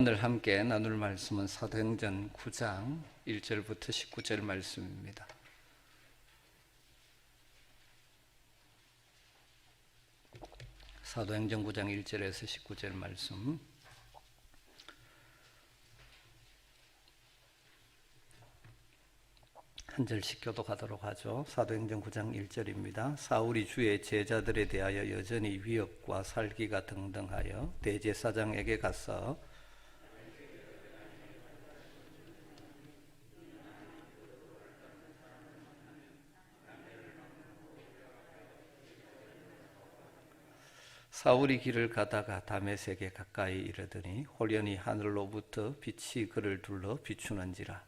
오늘 함께 나눌 말씀은 사도행전 9장 1절부터 19절 말씀입니다. 사도행전 9장 1절에서 19절 말씀. 한 절씩 교독하도록 하죠. 사도행전 9장 1절입니다. 사울이 주의 제자들에 대하여 여전히 위협과 살기가 등등하여 대제사장에게 가서 사울이 길을 가다가 다메섹에 가까이 이르더니 홀연히 하늘로부터 빛이 그를 둘러 비추는지라.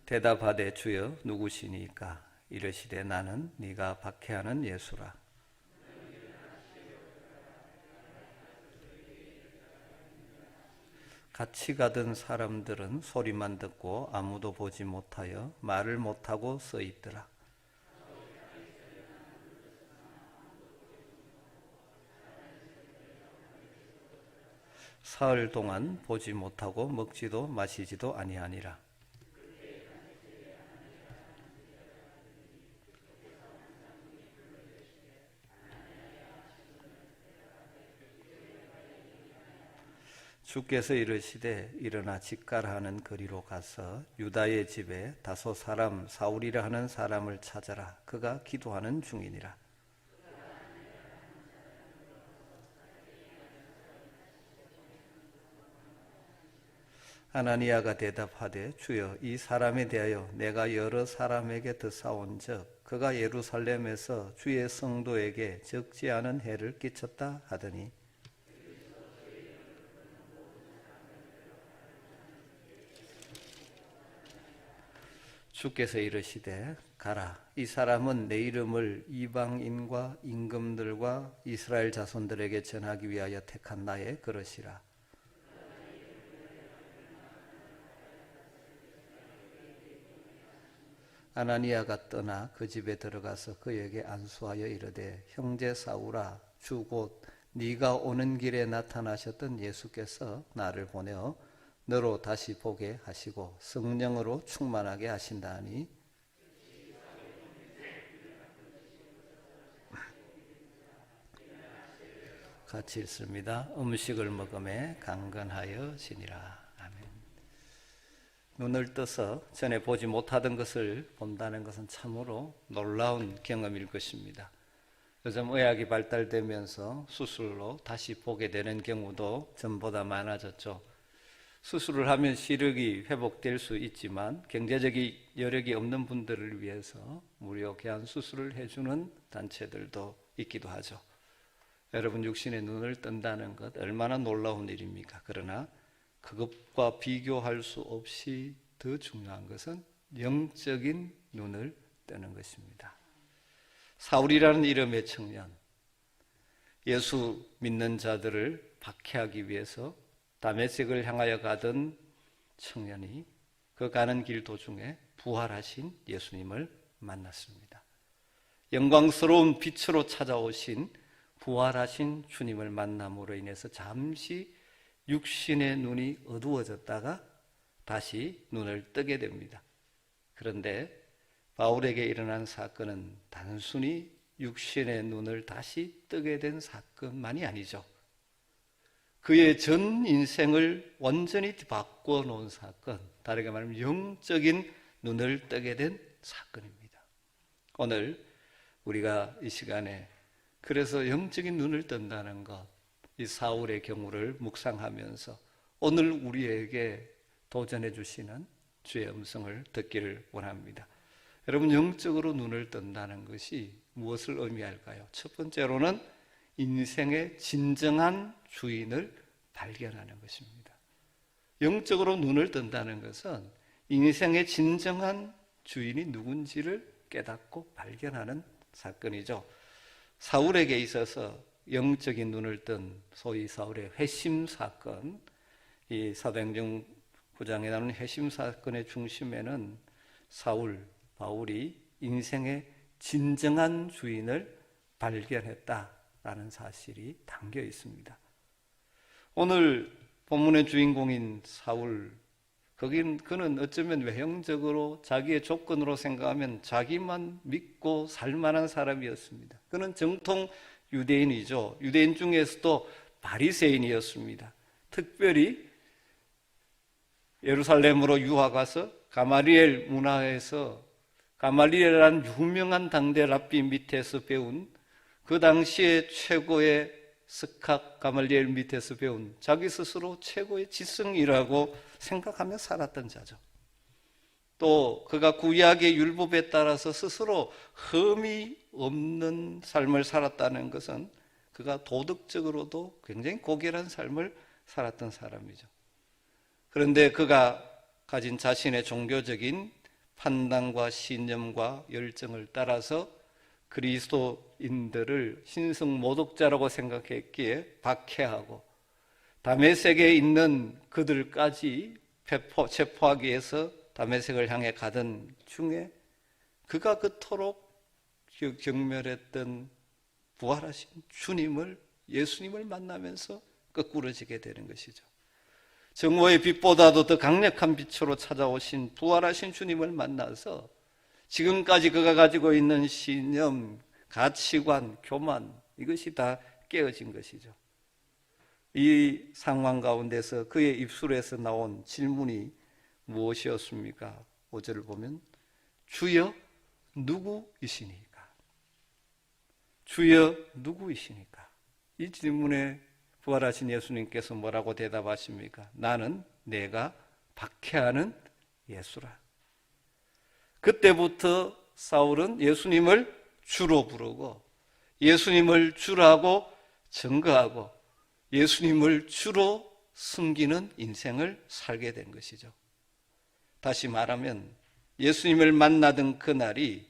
대답하되 주여 누구시니까? 이르시되 나는 네가 박해하는 예수라. 같이 가던 사람들은 소리만 듣고 아무도 보지 못하여 말을 못하고 서 있더라. 사흘 동안 보지 못하고 먹지도 마시지도 아니하니라. 주께서 이르시되 일어나 직가라 하는 거리로 가서 유다의 집에 다소 사람 사울이라 하는 사람을 찾아라. 그가 기도하는 중이니라. 아나니아가 대답하되 주여 이 사람에 대하여 내가 여러 사람에게 듣사온즉 그가 예루살렘에서 주의 성도에게 적지 않은 해를 끼쳤다 하더니 주께서 이르시되 가라. 이 사람은 내 이름을 이방인과 임금들과 이스라엘 자손들에게 전하기 위하여 택한 나의 그릇이라. 아나니아가 떠나 그 집에 들어가서 그에게 안수하여 이르되 형제 사울아 주 곧 네가 오는 길에 나타나셨던 예수께서 나를 보내어 너로 다시 보게 하시고 성령으로 충만하게 하신다 하니 같이 읽습니다. 음식을 먹음에 강건하여 지니라. 아멘. 눈을 떠서 전에 보지 못하던 것을 본다는 것은 참으로 놀라운 경험일 것입니다. 요즘 의학이 발달되면서 수술로 다시 보게 되는 경우도 전보다 많아졌죠. 수술을 하면 시력이 회복될 수 있지만 경제적인 여력이 없는 분들을 위해서 무료 개안 수술을 해주는 단체들도 있기도 하죠. 여러분 육신의 눈을 뜬다는 것 얼마나 놀라운 일입니까? 그러나 그것과 비교할 수 없이 더 중요한 것은 영적인 눈을 뜨는 것입니다. 사울이라는 이름의 청년, 예수 믿는 자들을 박해하기 위해서 다메섹을 향하여 가던 청년이 그 가는 길 도중에 부활하신 예수님을 만났습니다. 영광스러운 빛으로 찾아오신 부활하신 주님을 만남으로 인해서 잠시 육신의 눈이 어두워졌다가 다시 눈을 뜨게 됩니다. 그런데 바울에게 일어난 사건은 단순히 육신의 눈을 다시 뜨게 된 사건만이 아니죠. 그의 전 인생을 완전히 바꿔놓은 사건, 다르게 말하면 영적인 눈을 뜨게 된 사건입니다. 오늘 우리가 이 시간에 그래서 영적인 눈을 뜬다는 것, 이 사울의 경우를 묵상하면서 오늘 우리에게 도전해 주시는 주의 음성을 듣기를 원합니다. 여러분, 영적으로 눈을 뜬다는 것이 무엇을 의미할까요? 첫 번째로는 인생의 진정한 주인을 발견하는 것입니다. 영적으로 눈을 뜬다는 것은 인생의 진정한 주인이 누군지를 깨닫고 발견하는 사건이죠. 사울에게 있어서 영적인 눈을 뜬 소위 사울의 회심 사건, 이 사도행전 9장에 나오는 회심 사건의 중심에는 바울이 인생의 진정한 주인을 발견했다라는 사실이 담겨 있습니다. 오늘 본문의 주인공인 사울, 그는 어쩌면 외형적으로 자기의 조건으로 생각하면 자기만 믿고 살만한 사람이었습니다. 그는 정통 유대인이죠. 유대인 중에서도 바리새인이었습니다. 특별히 예루살렘으로 유학 와서 가말리엘 문화에서 가말리엘이라는 유명한 당대 랍비 밑에서 배운, 그 당시에 최고의 스캅 가말리엘 밑에서 배운, 자기 스스로 최고의 지성이라고 생각하며 살았던 자죠. 또 그가 구약의 율법에 따라서 스스로 흠이 없는 삶을 살았다는 것은 그가 도덕적으로도 굉장히 고결한 삶을 살았던 사람이죠. 그런데 그가 가진 자신의 종교적인 판단과 신념과 열정을 따라서 그리스도인들을 신성 모독자라고 생각했기에 박해하고 다메섹에 있는 그들까지 체포하기 위해서 다메섹을 향해 가던 중에 그가 그토록 경멸했던 부활하신 주님을, 예수님을 만나면서 거꾸러지게 되는 것이죠. 정오의 빛보다도 더 강력한 빛으로 찾아오신 부활하신 주님을 만나서 지금까지 그가 가지고 있는 신념, 가치관, 교만, 이것이 다 깨어진 것이죠. 이 상황 가운데서 그의 입술에서 나온 질문이 무엇이었습니까? 5절을 보면 주여 누구이시니까? 주여 누구이시니까? 이 질문에 부활하신 예수님께서 뭐라고 대답하십니까? 나는 내가 박해하는 예수라. 그때부터 사울은 예수님을 주로 부르고 예수님을 주라고 증거하고 예수님을 주로 숨기는 인생을 살게 된 것이죠. 다시 말하면 예수님을 만나던 그날이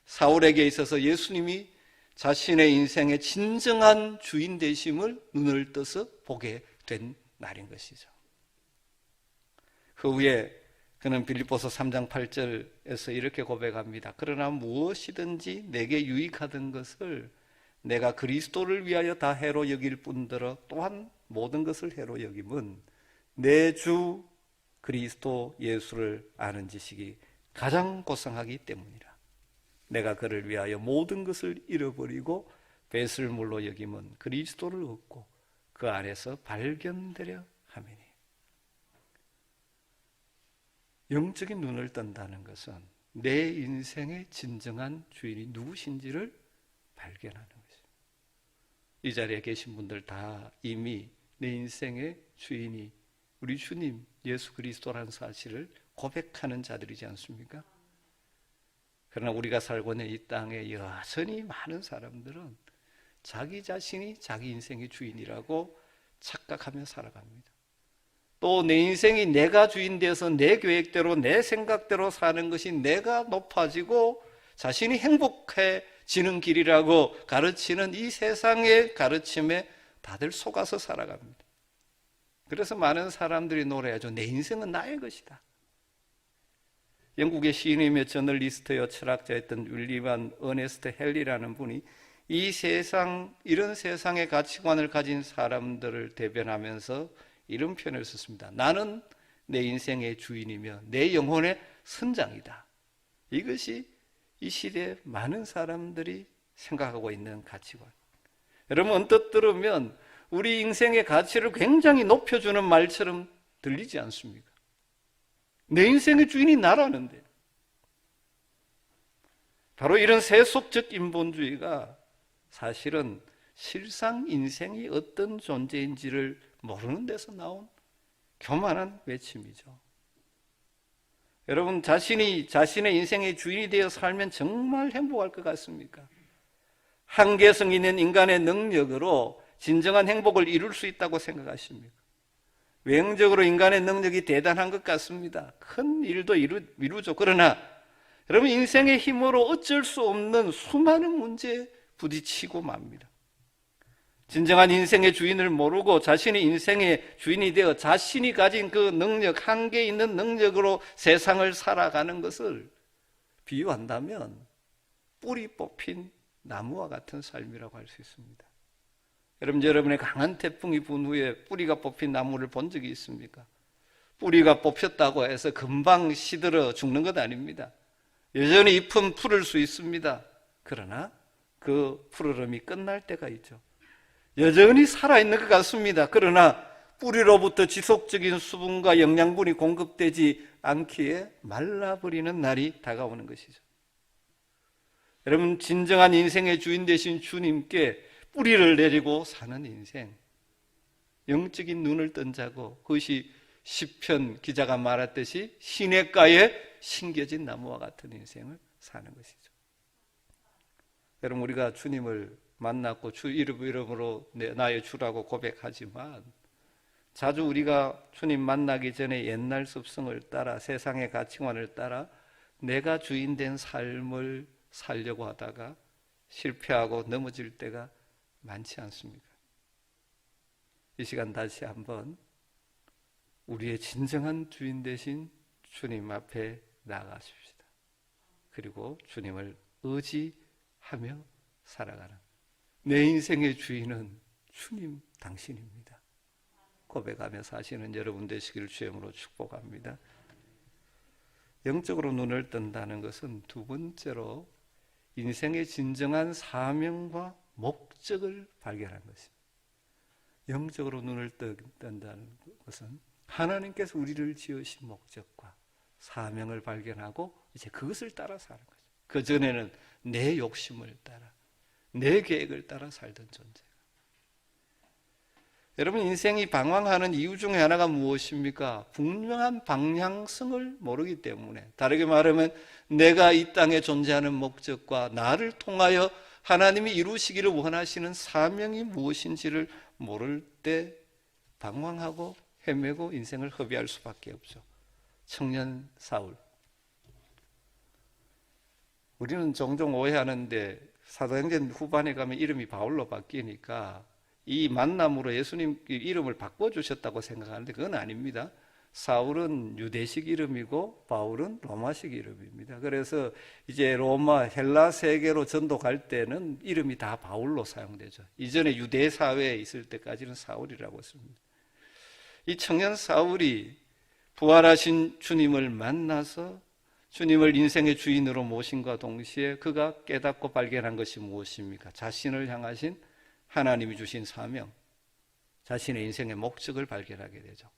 사울에게 있어서 예수님이 자신의 인생의 진정한 주인 되심을 눈을 떠서 보게 된 날인 것이죠. 그 후에 그는 빌립보서 3장 8절에서 이렇게 고백합니다. 그러나 무엇이든지 내게 유익하던 것을 내가 그리스도를 위하여 다 해로 여길 뿐더러 또한 모든 것을 해로 여김은 내 주 그리스도 예수를 아는 지식이 가장 고상하기 때문이라. 내가 그를 위하여 모든 것을 잃어버리고 배설물로 여김은 그리스도를 얻고 그 안에서 발견되려 함이니. 영적인 눈을 뜬다는 것은 내 인생의 진정한 주인이 누구신지를 발견하는 것입니다. 이 자리에 계신 분들 다 이미 내 인생의 주인이 우리 주님 예수 그리스도라는 사실을 고백하는 자들이지 않습니까? 그러나 우리가 살고 있는 이 땅에 여전히 많은 사람들은 자기 자신이 자기 인생의 주인이라고 착각하며 살아갑니다. 또 내 인생이 내가 주인 되어서 내 계획대로 내 생각대로 사는 것이 내가 높아지고 자신이 행복해지는 길이라고 가르치는 이 세상의 가르침에 다들 속아서 살아갑니다. 그래서 많은 사람들이 노래하죠. 내 인생은 나의 것이다. 영국의 시인이며 저널리스트여 철학자였던 윌리엄 어네스트 헬리라는 분이 이 세상, 이런 세상의 가치관을 가진 사람들을 대변하면서 이런 표현을 썼습니다. 나는 내 인생의 주인이며 내 영혼의 선장이다. 이것이 이 시대에 많은 사람들이 생각하고 있는 가치관. 여러분, 언뜻 들으면 우리 인생의 가치를 굉장히 높여주는 말처럼 들리지 않습니까? 내 인생의 주인이 나라는데. 바로 이런 세속적 인본주의가 사실은 실상 인생이 어떤 존재인지를 모르는 데서 나온 교만한 외침이죠. 여러분, 자신이 자신의 인생의 주인이 되어 살면 정말 행복할 것 같습니까? 한계성 있는 인간의 능력으로 진정한 행복을 이룰 수 있다고 생각하십니까? 외형적으로 인간의 능력이 대단한 것 같습니다. 큰 일도 이루죠. 그러나 여러분, 인생의 힘으로 어쩔 수 없는 수많은 문제에 부딪히고 맙니다. 진정한 인생의 주인을 모르고 자신이 인생의 주인이 되어 자신이 가진 그 능력, 한계 있는 능력으로 세상을 살아가는 것을 비유한다면 뿌리 뽑힌 나무와 같은 삶이라고 할 수 있습니다. 여러분의 강한 태풍이 분 후에 뿌리가 뽑힌 나무를 본 적이 있습니까? 뿌리가 뽑혔다고 해서 금방 시들어 죽는 것 아닙니다. 여전히 잎은 푸를 수 있습니다. 그러나 그 푸르름이 끝날 때가 있죠. 여전히 살아있는 것 같습니다. 그러나 뿌리로부터 지속적인 수분과 영양분이 공급되지 않기에 말라버리는 날이 다가오는 것이죠. 여러분, 진정한 인생의 주인 되신 주님께 뿌리를 내리고 사는 인생, 영적인 눈을 뜬 자고, 그것이 시편 기자가 말했듯이 시냇가에 심겨진 나무와 같은 인생을 사는 것이죠. 여러분, 우리가 주님을 만났고 주 이름으로 나의 주라고 고백하지만 자주 우리가 주님 만나기 전에 옛날 습성을 따라 세상의 가치관을 따라 내가 주인 된 삶을 살려고 하다가 실패하고 넘어질 때가 많지 않습니까? 이 시간 다시 한번 우리의 진정한 주인 되신 주님 앞에 나아가십시다. 그리고 주님을 의지하며 살아가는 내 인생의 주인은 주님 당신입니다. 고백하며 사시는 여러분 되시기를 주님으로 축복합니다. 영적으로 눈을 뜬다는 것은 두 번째로 인생의 진정한 사명과 목적을 발견하는 것입니다. 영적으로 눈을 뜬다는 것은 하나님께서 우리를 지으신 목적과 사명을 발견하고 이제 그것을 따라 사는 거죠. 그전에는 내 욕심을 따라 내 계획을 따라 살던 존재. 여러분, 인생이 방황하는 이유 중에 하나가 무엇입니까? 분명한 방향성을 모르기 때문에, 다르게 말하면 내가 이 땅에 존재하는 목적과 나를 통하여 하나님이 이루시기를 원하시는 사명이 무엇인지를 모를 때 방황하고 헤매고 인생을 허비할 수밖에 없죠. 청년 사울, 우리는 종종 오해하는데 사도행전 후반에 가면 이름이 바울로 바뀌니까 이 만남으로 예수님 이름을 바꿔주셨다고 생각하는데 그건 아닙니다. 사울은 유대식 이름이고 바울은 로마식 이름입니다. 그래서 이제 로마 헬라 세계로 전도 갈 때는 이름이 다 바울로 사용되죠. 이전에 유대 사회에 있을 때까지는 사울이라고 했습니다. 이 청년 사울이 부활하신 주님을 만나서 주님을 인생의 주인으로 모신과 동시에 그가 깨닫고 발견한 것이 무엇입니까? 자신을 향하신 하나님이 주신 사명, 자신의 인생의 목적을 발견하게 되죠.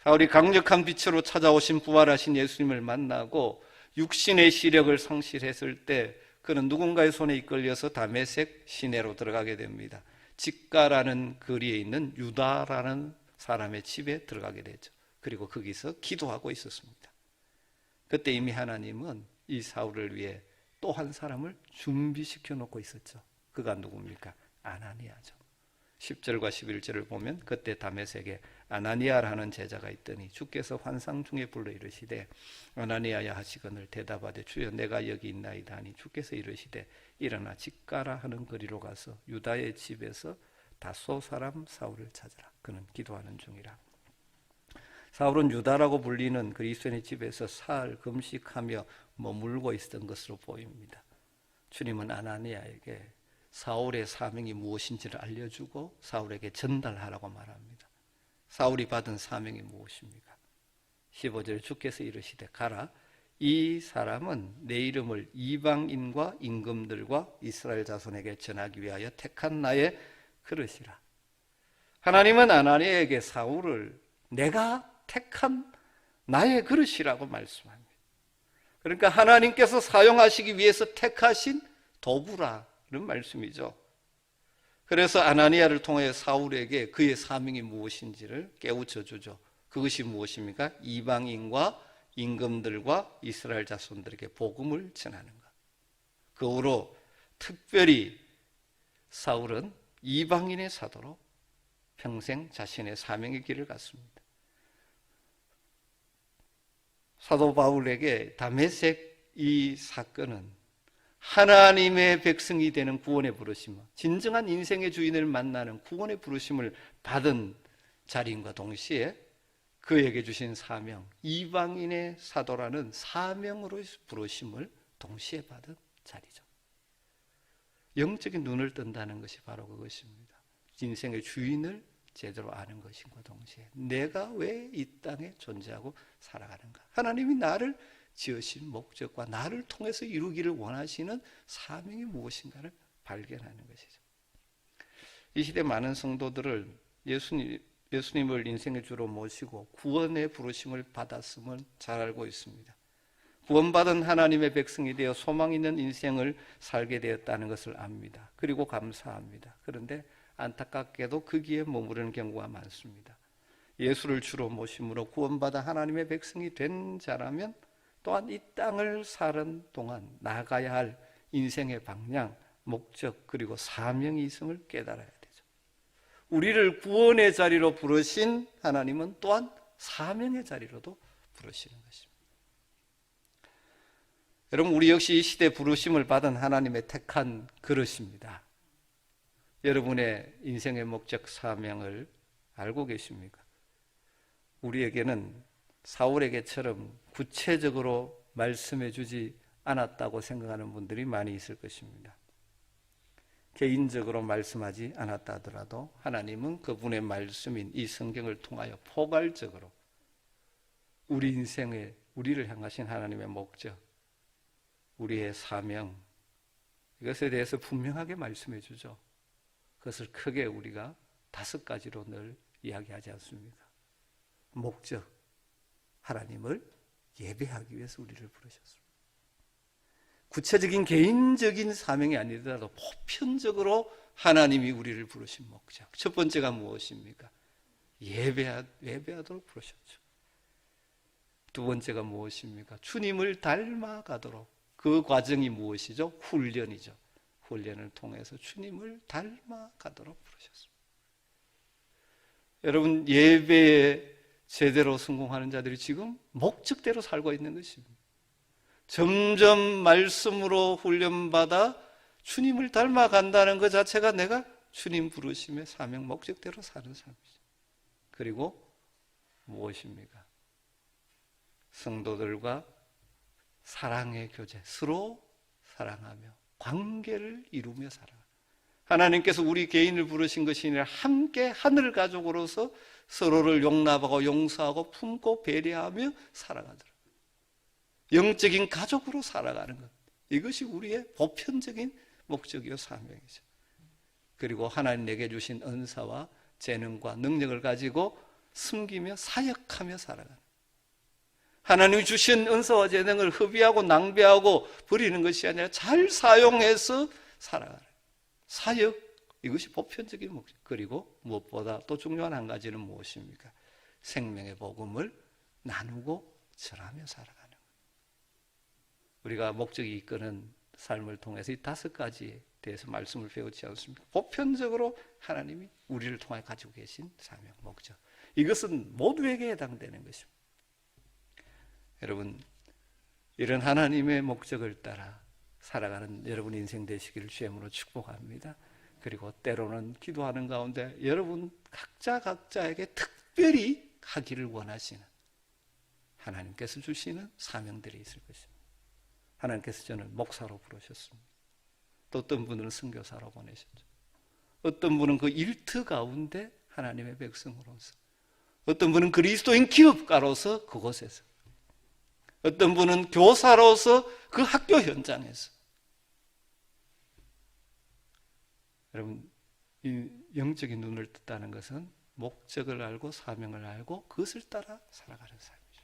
사울이 강력한 빛으로 찾아오신 부활하신 예수님을 만나고 육신의 시력을 상실했을 때 그는 누군가의 손에 이끌려서 다메섹 시내로 들어가게 됩니다. 직가라는 거리에 있는 유다라는 사람의 집에 들어가게 되죠. 그리고 거기서 기도하고 있었습니다. 그때 이미 하나님은 이 사울을 위해 또 한 사람을 준비시켜 놓고 있었죠. 그가 누굽니까? 아나니아죠. 10절과 11절을 보면 그때 다메섹에 아나니아라는 제자가 있더니 주께서 환상 중에 불러 이르시되 아나니아야 하시거늘 대답하되 주여 내가 여기 있나이다 하니 주께서 이르시되 일어나 직가라 하는 거리로 가서 유다의 집에서 다소 사람 사울을 찾으라. 그는 기도하는 중이라. 사울은 유다라고 불리는 그리스도인의 집에서 사흘 금식하며 머물고 있었던 것으로 보입니다. 주님은 아나니아에게 사울의 사명이 무엇인지를 알려주고 사울에게 전달하라고 말합니다. 사울이 받은 사명이 무엇입니까? 15절 주께서 이르시되 가라. 이 사람은 내 이름을 이방인과 임금들과 이스라엘 자손에게 전하기 위하여 택한 나의 그릇이라. 하나님은 아나니아에게 사울을 내가 택한 나의 그릇이라고 말씀합니다. 그러니까 하나님께서 사용하시기 위해서 택하신 도구라는 말씀이죠. 그래서 아나니아를 통해 사울에게 그의 사명이 무엇인지를 깨우쳐 주죠. 그것이 무엇입니까? 이방인과 임금들과 이스라엘 자손들에게 복음을 전하는 것. 그 후로 특별히 사울은 이방인의 사도로 평생 자신의 사명의 길을 갔습니다. 사도 바울에게 다메섹 이 사건은 하나님의 백성이 되는 구원의 부르심, 진정한 인생의 주인을 만나는 구원의 부르심을 받은 자리인과 동시에 그에게 주신 사명, 이방인의 사도라는 사명으로 부르심을 동시에 받은 자리죠. 영적인 눈을 뜬다는 것이 바로 그것입니다. 인생의 주인을 제대로 아는 것인과 동시에 내가 왜 이 땅에 존재하고 살아가는가, 하나님이 나를 지으신 목적과 나를 통해서 이루기를 원하시는 사명이 무엇인가를 발견하는 것이죠. 이 시대 많은 성도들을 예수님을 인생의 주로 모시고 구원의 부르심을 받았음을 잘 알고 있습니다. 구원받은 하나님의 백성이 되어 소망 있는 인생을 살게 되었다는 것을 압니다. 그리고 감사합니다. 그런데 안타깝게도 거기에 머무르는 경우가 많습니다. 예수를 주로 모심으로 구원받아 하나님의 백성이 된 자라면 또한 이 땅을 사는 동안 나가야 할 인생의 방향, 목적, 그리고 사명이 있음을 깨달아야 되죠. 우리를 구원의 자리로 부르신 하나님은 또한 사명의 자리로도 부르시는 것입니다. 여러분, 우리 역시 이 시대 부르심을 받은 하나님의 택한 그릇입니다. 여러분의 인생의 목적, 사명을 알고 계십니까? 우리에게는 사울에게처럼 구체적으로 말씀해 주지 않았다고 생각하는 분들이 많이 있을 것입니다. 개인적으로 말씀하지 않았다 하더라도 하나님은 그분의 말씀인 이 성경을 통하여 포괄적으로 우리 인생에 우리를 향하신 하나님의 목적, 우리의 사명, 이것에 대해서 분명하게 말씀해 주죠. 그것을 크게 우리가 5가지로 늘 이야기하지 않습니까? 목적, 하나님을 예배하기 위해서 우리를 부르셨습니다. 구체적인 개인적인 사명이 아니더라도 보편적으로 하나님이 우리를 부르신 목적, 첫 번째가 무엇입니까? 예배하도록 부르셨죠. 두 번째가 무엇입니까? 주님을 닮아가도록. 그 과정이 무엇이죠? 훈련이죠. 훈련을 통해서 주님을 닮아가도록 부르셨습니다. 여러분, 예배에 제대로 성공하는 자들이 지금 목적대로 살고 있는 것입니다. 점점 말씀으로 훈련받아 주님을 닮아간다는 것 자체가 내가 주님 부르심의 사명, 목적대로 사는 삶이죠. 그리고 무엇입니까? 성도들과 사랑의 교제, 서로 사랑하며 관계를 이루며 살아가. 하나님께서 우리 개인을 부르신 것이 아니라 함께 하늘 가족으로서 서로를 용납하고 용서하고 품고 배려하며 살아가도록, 영적인 가족으로 살아가는 것, 이것이 우리의 보편적인 목적이요 사명이죠. 그리고 하나님 내게 주신 은사와 재능과 능력을 가지고 섬기며 사역하며 살아가는, 하나님이 주신 은사와 재능을 허비하고 낭비하고 버리는 것이 아니라 잘 사용해서 살아가는 사역, 이것이 보편적인 목적. 그리고 무엇보다 또 중요한 한 가지는 무엇입니까? 생명의 복음을 나누고 전하며 살아가는 것. 우리가 목적이 이끄는 삶을 통해서 이 5가지에 대해서 말씀을 배우지 않습니까? 보편적으로 하나님이 우리를 통해 가지고 계신 사명, 목적, 이것은 모두에게 해당되는 것입니다. 여러분, 이런 하나님의 목적을 따라 살아가는 여러분 인생 되시기를 주님으로 축복합니다. 그리고 때로는 기도하는 가운데 여러분 각자에게 특별히 하기를 원하시는 하나님께서 주시는 사명들이 있을 것입니다. 하나님께서 저는 목사로 부르셨습니다. 또 어떤 분은 선교사로 보내셨죠. 어떤 분은 그 일터 가운데 하나님의 백성으로서, 어떤 분은 그리스도인 기업가로서 그곳에서, 어떤 분은 교사로서 그 학교 현장에서. 여러분, 이 영적인 눈을 떴다는 것은 목적을 알고 사명을 알고 그것을 따라 살아가는 삶이죠.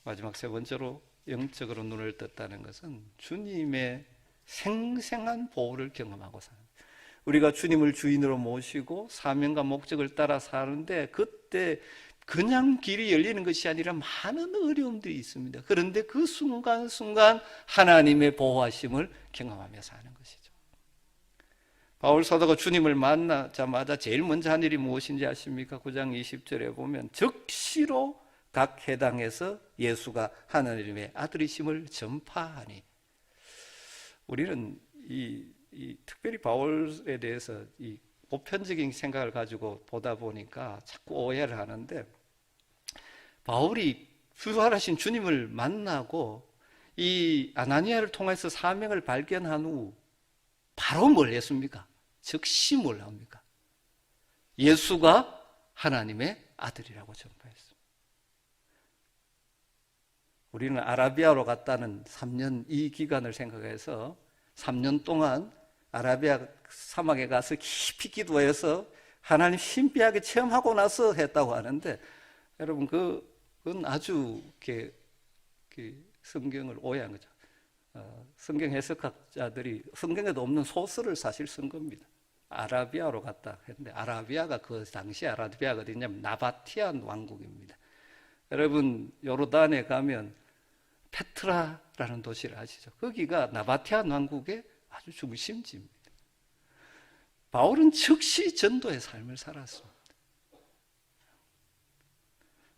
마지막 3번째로 영적으로 눈을 떴다는 것은 주님의 생생한 보호를 경험하고 사는 거예요. 우리가 주님을 주인으로 모시고 사명과 목적을 따라 사는데 그때 그냥 길이 열리는 것이 아니라 많은 어려움들이 있습니다. 그런데 그 순간순간 하나님의 보호하심을 경험하며 사는 것이죠. 바울 사도가 주님을 만나자마자 제일 먼저 한 일이 무엇인지 아십니까? 9장 20절에 보면 적시로 각 해당에서 예수가 하나님의 아들이심을 전파하니. 우리는 특별히 바울에 대해서 이 보편적인 생각을 가지고 보다 보니까 자꾸 오해를 하는데, 바울이 부활하신 주님을 만나고 이 아나니아를 통해서 사명을 발견한 후 바로 뭘 했습니까? 즉시 뭘 합니까? 예수가 하나님의 아들이라고 전파했습니다. 우리는 아라비아로 갔다는 3년 이 기간을 생각해서 3년 동안 아라비아 사막에 가서 깊이 기도해서 하나님 신비하게 체험하고 나서 했다고 하는데, 여러분 그건 아주 성경을 오해한 거죠. 성경 해석학자들이 성경에도 없는 소설을 사실 쓴 겁니다. 아라비아로 갔다 했는데, 아라비아가 그 당시 아라비아가 어디냐면 나바티안 왕국입니다. 여러분 요르단에 가면 페트라라는 도시를 아시죠? 거기가 나바티안 왕국의 아주 중심지입니다. 바울은 즉시 전도의 삶을 살았습니다.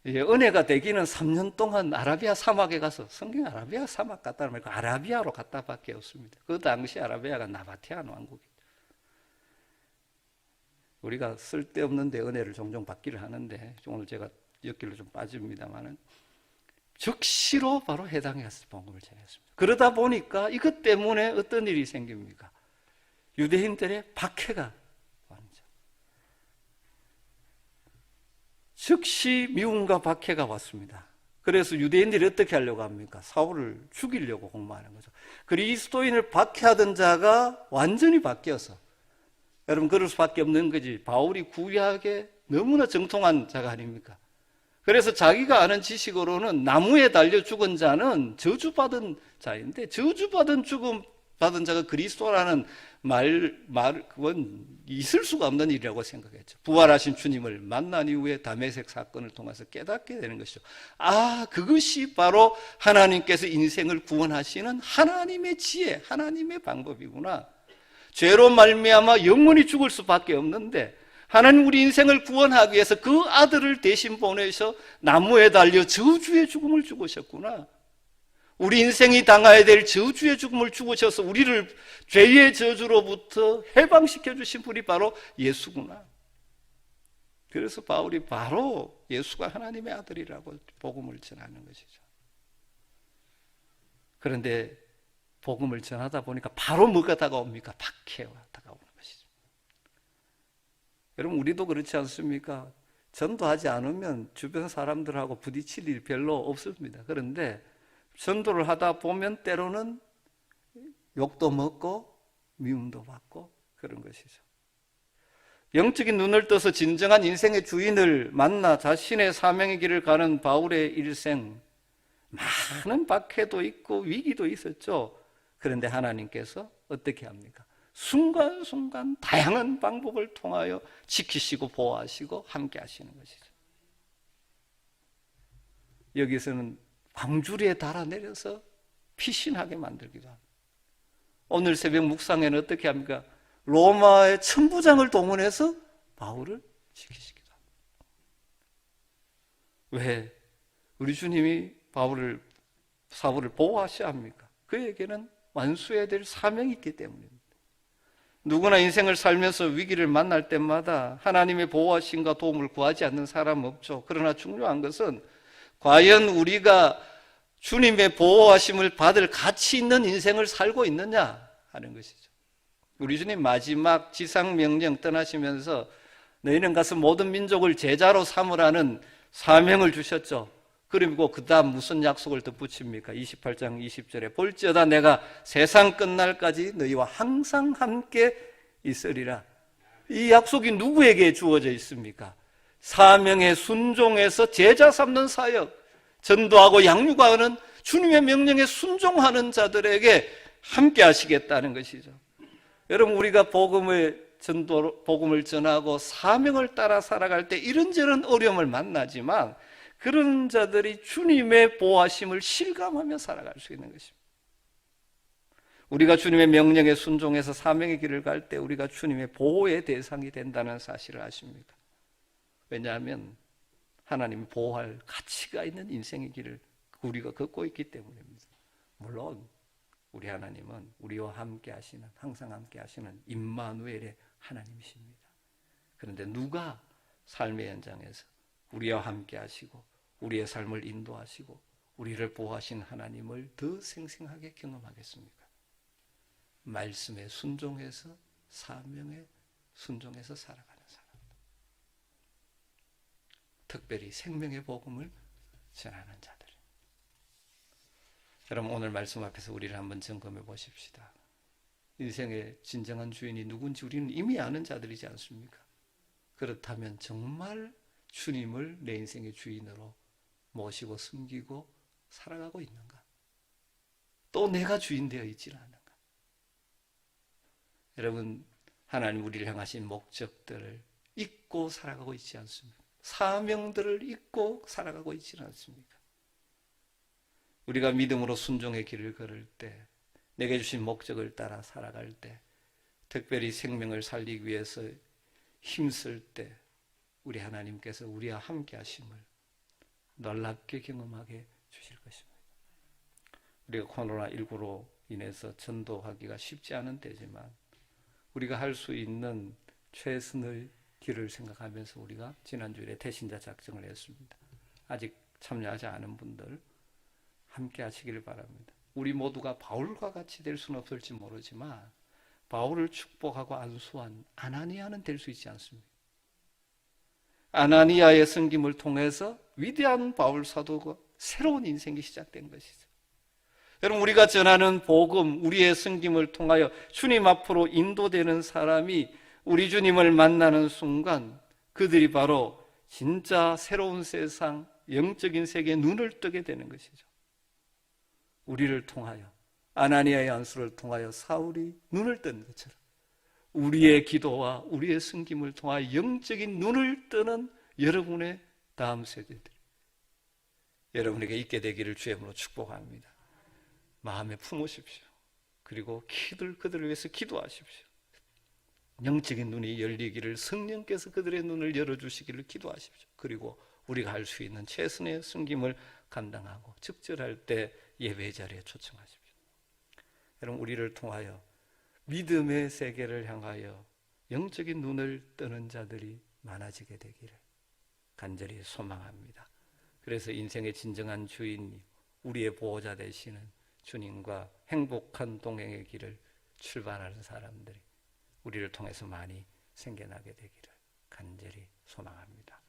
은혜가 되기는 3년 동안 아라비아 사막에 가서, 성경 아라비아 사막 갔다 말고 아라비아로 갔다밖에 없습니다. 그 당시 아라비아가 나바티안 왕국이죠. 우리가 쓸데없는데 은혜를 종종 받기를 하는데, 오늘 제가 엮길로 좀 빠집니다만은 즉시로 바로 해당해서 복음을 전했습니다. 그러다 보니까 이것 때문에 어떤 일이 생깁니까? 유대인들의 박해가 왔죠. 즉시 미움과 박해가 왔습니다. 그래서 유대인들이 어떻게 하려고 합니까? 사울을 죽이려고 공모하는 거죠. 그리스도인을 박해하던 자가 완전히 바뀌어서, 여러분 그럴 수밖에 없는 거지. 바울이 구약에 너무나 정통한 자가 아닙니까? 그래서 자기가 아는 지식으로는 나무에 달려 죽은 자는 저주받은 자인데, 저주받은 죽음 받은 자가 그리스도라는 그건 있을 수가 없는 일이라고 생각했죠. 부활하신 주님을 만난 이후에 다메섹 사건을 통해서 깨닫게 되는 것이죠. 아, 그것이 바로 하나님께서 인생을 구원하시는 하나님의 지혜, 하나님의 방법이구나. 죄로 말미암아 영원히 죽을 수밖에 없는데, 하나님 우리 인생을 구원하기 위해서 그 아들을 대신 보내셔 나무에 달려 저주의 죽음을 죽으셨구나. 우리 인생이 당해야 될 저주의 죽음을 죽으셔서 우리를 죄의 저주로부터 해방시켜 주신 분이 바로 예수구나. 그래서 바울이 바로 예수가 하나님의 아들이라고 복음을 전하는 것이죠. 그런데 복음을 전하다 보니까 바로 뭐가 다가옵니까? 박해가 다가오는 것이죠. 여러분 우리도 그렇지 않습니까? 전도하지 않으면 주변 사람들하고 부딪힐 일 별로 없습니다. 그런데 전도를 하다 보면 때로는 욕도 먹고 미움도 받고 그런 것이죠. 영적인 눈을 떠서 진정한 인생의 주인을 만나 자신의 사명의 길을 가는 바울의 일생, 많은 박해도 있고 위기도 있었죠. 그런데 하나님께서 어떻게 합니까? 순간순간 다양한 방법을 통하여 지키시고 보호하시고 함께 하시는 것이죠. 여기서는 광주리에 달아내려서 피신하게 만들기도 합니다. 오늘 새벽 묵상에는 어떻게 합니까? 로마의 천부장을 동원해서 바울을 지키시기도 합니다. 왜? 우리 주님이 사울을 보호하셔야 합니까? 그에게는 완수해야 될 사명이 있기 때문입니다. 누구나 인생을 살면서 위기를 만날 때마다 하나님의 보호하심과 도움을 구하지 않는 사람은 없죠. 그러나 중요한 것은 과연 우리가 주님의 보호하심을 받을 가치 있는 인생을 살고 있느냐 하는 것이죠. 우리 주님 마지막 지상명령 떠나시면서 너희는 가서 모든 민족을 제자로 삼으라는 사명을 주셨죠. 그리고 그 다음 무슨 약속을 덧붙입니까? 28장 20절에 볼지어다 내가 세상 끝날까지 너희와 항상 함께 있으리라. 이 약속이 누구에게 주어져 있습니까? 사명에 순종해서 제자 삼는 사역, 전도하고 양육하는 주님의 명령에 순종하는 자들에게 함께 하시겠다는 것이죠. 여러분 우리가 복음을 전하고 사명을 따라 살아갈 때 이런저런 어려움을 만나지만 그런 자들이 주님의 보호하심을 실감하며 살아갈 수 있는 것입니다. 우리가 주님의 명령에 순종해서 사명의 길을 갈 때 우리가 주님의 보호의 대상이 된다는 사실을 아십니까? 왜냐하면 하나님이 보호할 가치가 있는 인생의 길을 우리가 걷고 있기 때문입니다. 물론 우리 하나님은 우리와 함께 하시는, 항상 함께 하시는 임마누엘의 하나님이십니다. 그런데 누가 삶의 현장에서 우리와 함께 하시고 우리의 삶을 인도하시고 우리를 보호하신 하나님을 더 생생하게 경험하겠습니까? 말씀에 순종해서 사명에 순종해서 살아가는 사람. 특별히 생명의 복음을 전하는 자들. 여러분 오늘 말씀 앞에서 우리를 한번 점검해 보십시다. 인생의 진정한 주인이 누군지 우리는 이미 아는 자들이지 않습니까? 그렇다면 정말 주님을 내 인생의 주인으로 모시고 숨기고 살아가고 있는가? 또 내가 주인 되어 있지는 않은가? 여러분 하나님 우리를 향하신 목적들을 잊고 살아가고 있지 않습니까? 사명들을 잊고 살아가고 있지는 않습니까? 우리가 믿음으로 순종의 길을 걸을 때, 내게 주신 목적을 따라 살아갈 때, 특별히 생명을 살리기 위해서 힘쓸 때 우리 하나님께서 우리와 함께 하심을 놀랍게 경험하게 주실 것입니다. 우리가 코로나19로 인해서 전도하기가 쉽지 않은 때지만 우리가 할 수 있는 최선의 길을 생각하면서 우리가 지난주에 대신자 작정을 했습니다. 아직 참여하지 않은 분들 함께 하시기를 바랍니다. 우리 모두가 바울과 같이 될 수는 없을지 모르지만 바울을 축복하고 안수한 아나니아는 될 수 있지 않습니까? 아나니아의 섬김을 통해서 위대한 바울 사도가 새로운 인생이 시작된 것이죠. 여러분 우리가 전하는 복음, 우리의 섬김을 통하여 주님 앞으로 인도되는 사람이 우리 주님을 만나는 순간 그들이 바로 진짜 새로운 세상, 영적인 세계에 눈을 뜨게 되는 것이죠. 우리를 통하여, 아나니아의 안수를 통하여 사울이 눈을 뜬 것처럼 우리의 기도와 우리의 섬김을 통하여 영적인 눈을 뜨는 여러분의 다음 세대들이 여러분에게 있게 되기를 주의 이름으로 축복합니다. 마음에 품으십시오. 그리고 그들을 위해서 기도하십시오. 영적인 눈이 열리기를 성령께서 그들의 눈을 열어주시기를 기도하십시오. 그리고 우리가 할 수 있는 최선의 섬김을 감당하고 적절할 때 예배 자리에 초청하십시오. 여러분 우리를 통하여 믿음의 세계를 향하여 영적인 눈을 뜨는 자들이 많아지게 되기를 간절히 소망합니다. 그래서 인생의 진정한 주인이 우리의 보호자 되시는 주님과 행복한 동행의 길을 출발하는 사람들이 우리를 통해서 많이 생겨나게 되기를 간절히 소망합니다.